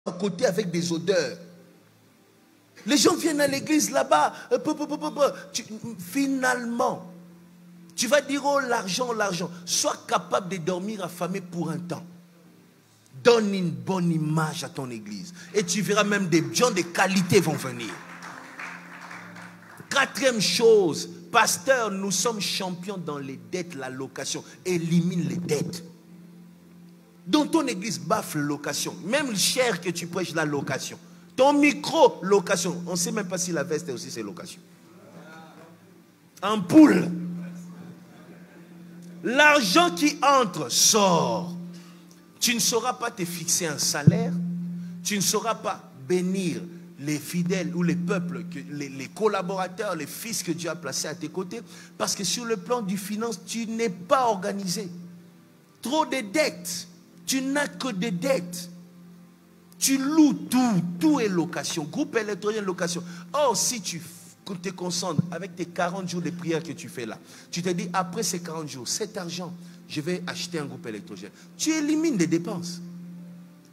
à côté avec des odeurs. Les gens viennent à l'église là-bas. Finalement, tu vas dire, oh l'argent, l'argent. Sois capable de dormir affamé pour un temps. Donne une bonne image à ton église. Et tu verras même des gens de qualité vont venir. Quatrième chose, pasteur, nous sommes champions dans les dettes, la location. Élimine les dettes. Dans ton église, baffe location. Même cher que tu prêches, la location. Ton micro, location. On ne sait même pas si la veste aussi c'est location. Ampoule. L'argent qui entre, sort. Tu ne sauras pas te fixer un salaire. Tu ne sauras pas bénir les fidèles ou les peuples, les collaborateurs, les fils que Dieu a placés à tes côtés. Parce que sur le plan du finance, tu n'es pas organisé. Trop de dettes. Tu n'as que des dettes. Tu loues tout. Tout est location. Groupe électrogène, location. Or, si tu te concentres avec tes 40 jours de prière que tu fais là, tu te dis, après ces 40 jours, cet argent, je vais acheter un groupe électrogène. Tu élimines des dépenses.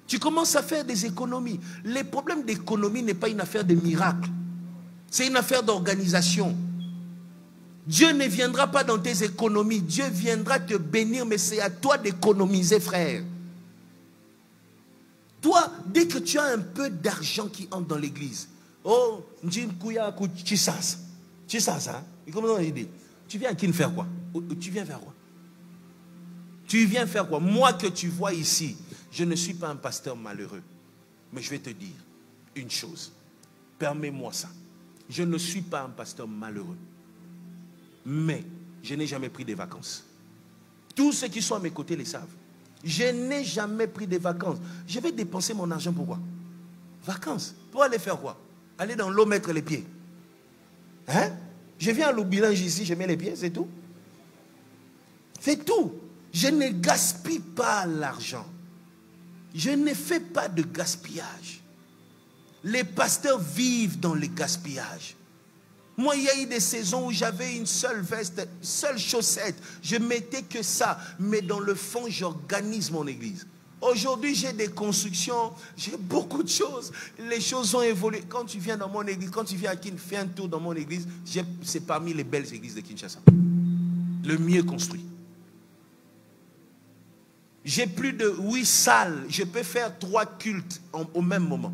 Tu commences à faire des économies. Le problème d'économie n'est pas une affaire de miracle. C'est une affaire d'organisation. Dieu ne viendra pas dans tes économies. Dieu viendra te bénir, mais c'est à toi d'économiser, frère. Toi, dès que tu as un peu d'argent qui entre dans l'église, oh, tu sens ça. Tu viens à qui faire quoi? Tu viens faire quoi? Tu viens faire quoi? Moi que tu vois ici, je ne suis pas un pasteur malheureux. Mais je vais te dire une chose. Permets-moi ça. Je ne suis pas un pasteur malheureux. Mais je n'ai jamais pris des vacances. Tous ceux qui sont à mes côtés les savent. Je n'ai jamais pris des vacances. Je vais dépenser mon argent pour quoi? Vacances. Pour aller faire quoi? Aller dans l'eau mettre les pieds. Hein? Je viens à l'Oubilange ici, je mets les pieds, c'est tout. C'est tout. Je ne gaspille pas l'argent. Je ne fais pas de gaspillage. Les pasteurs vivent dans le gaspillage. Moi, il y a eu des saisons où j'avais une seule veste, seule chaussette. Je mettais que ça. Mais dans le fond, j'organise mon église. Aujourd'hui, j'ai des constructions, j'ai beaucoup de choses. Les choses ont évolué. Quand tu viens dans mon église, quand tu viens à Kinshasa, fais un tour dans mon église, c'est parmi les belles églises de Kinshasa. Le mieux construit. J'ai plus de 8 salles. Je peux faire 3 cultes au même moment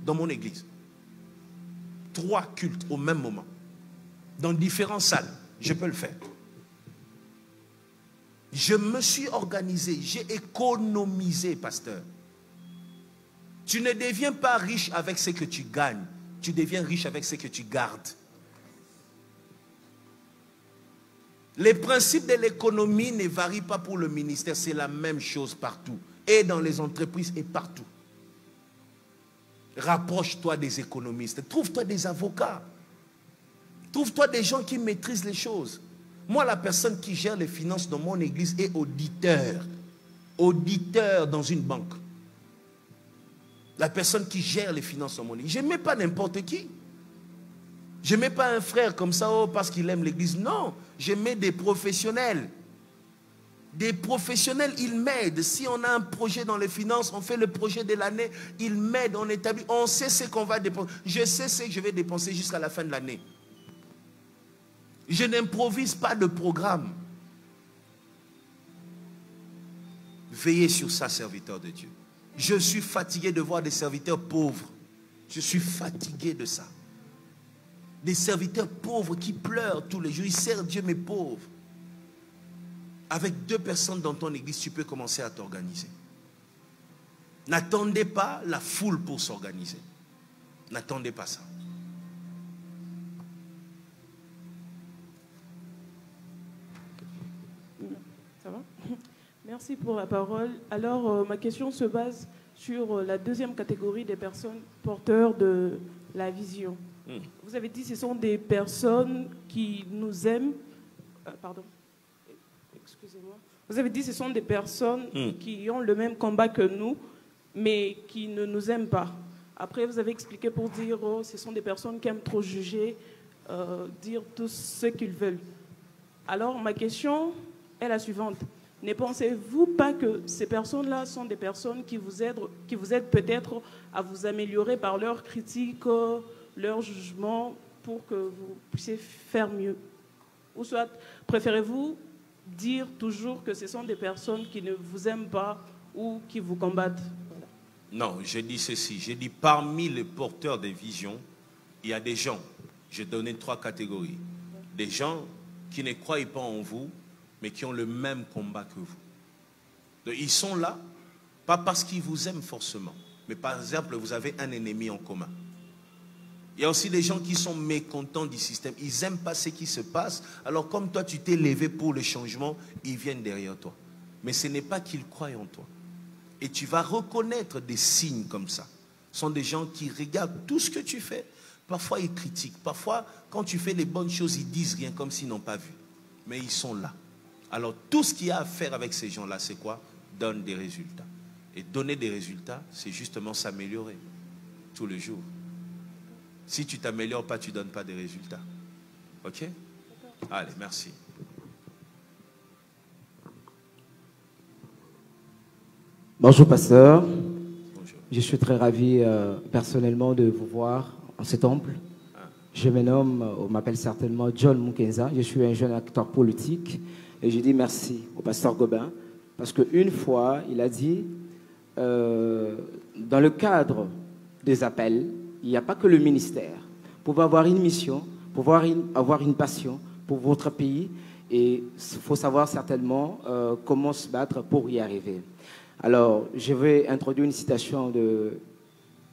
dans mon église. 3 cultes au même moment. Dans différentes salles. Je peux le faire. Je me suis organisé. J'ai économisé, pasteur. Tu ne deviens pas riche avec ce que tu gagnes. Tu deviens riche avec ce que tu gardes. Les principes de l'économie ne varient pas pour le ministère. C'est la même chose partout. Et dans les entreprises et partout. Rapproche-toi des économistes. Trouve-toi des avocats. Trouve-toi des gens qui maîtrisent les choses. Moi, la personne qui gère les finances dans mon église est auditeur. Auditeur dans une banque. La personne qui gère les finances dans mon église. Je ne mets pas n'importe qui. Je ne mets pas un frère comme ça parce qu'il aime l'église. Non, je mets des professionnels. Des professionnels, ils m'aident. Si on a un projet dans les finances, on fait le projet de l'année, ils m'aident, on établit, on sait ce qu'on va dépenser. Je sais ce que je vais dépenser jusqu'à la fin de l'année. Je n'improvise pas de programme. Veillez sur ça, serviteur de Dieu. Je suis fatigué de voir des serviteurs pauvres. Je suis fatigué de ça. Des serviteurs pauvres qui pleurent tous les jours. Ils servent Dieu mais pauvres. Avec 2 personnes dans ton église, tu peux commencer à t'organiser. N'attendez pas la foule pour s'organiser. N'attendez pas ça. Ça va? Merci pour la parole. Alors, ma question se base sur la deuxième catégorie des personnes porteurs de la vision. Vous avez dit que ce sont des personnes qui nous aiment. Pardon. Excusez-moi. Vous avez dit que ce sont des personnes qui ont le même combat que nous, mais qui ne nous aiment pas. Après, vous avez expliqué pour dire oh, ce sont des personnes qui aiment trop juger, dire tout ce qu'ils veulent. Alors, ma question est la suivante. ne pensez-vous pas que ces personnes-là sont des personnes qui vous aident peut-être à vous améliorer par leurs critiques, leurs jugements, pour que vous puissiez faire mieux? Ou soit, préférez-vous dire toujours que ce sont des personnes qui ne vous aiment pas ou qui vous combattent? Voilà. Non, j'ai dit ceci. J'ai dit parmi les porteurs des visions, il y a des gens, j'ai donné 3 catégories. Des gens qui ne croient pas en vous, mais qui ont le même combat que vous. Donc, ils sont là, pas parce qu'ils vous aiment forcément, mais par exemple, vous avez un ennemi en commun. Il y a aussi des gens qui sont mécontents du système. Ils n'aiment pas ce qui se passe. Alors comme toi, tu t'es levé pour le changement, ils viennent derrière toi. Mais ce n'est pas qu'ils croient en toi. Et tu vas reconnaître des signes comme ça. Ce sont des gens qui regardent tout ce que tu fais. Parfois, ils critiquent. Parfois, quand tu fais les bonnes choses, ils disent rien comme s'ils n'ont pas vu. Mais ils sont là. Alors, tout ce qu'il y a à faire avec ces gens-là, c'est quoi? Donne des résultats. Et donner des résultats, c'est justement s'améliorer tous les jours. Si tu ne t'améliores pas, tu ne donnes pas des résultats. OK? Allez, merci. Bonjour, pasteur. Bonjour. Je suis très ravi personnellement de vous voir en ce temple. Je me nomme, on m'appelle certainement John Mukenza. Je suis un jeune acteur politique et je dis merci au pasteur Gobin parce qu'une fois, il a dit, dans le cadre des appels, il n'y a pas que le ministère. Vous pouvez avoir une mission, avoir une passion pour votre pays et il faut savoir certainement comment se battre pour y arriver. Alors, je vais introduire une citation de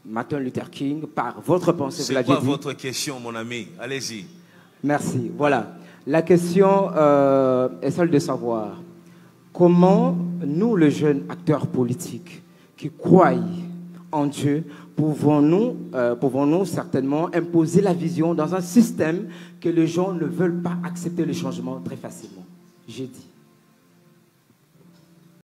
Martin Luther King par votre pensée. C'est quoi votre question, mon ami? Allez-y. Merci. Voilà. La question est celle de savoir comment nous, les jeunes acteurs politiques qui croient en Dieu, pouvons-nous certainement imposer la vision dans un système que les gens ne veulent pas accepter le changement très facilement. J'ai dit.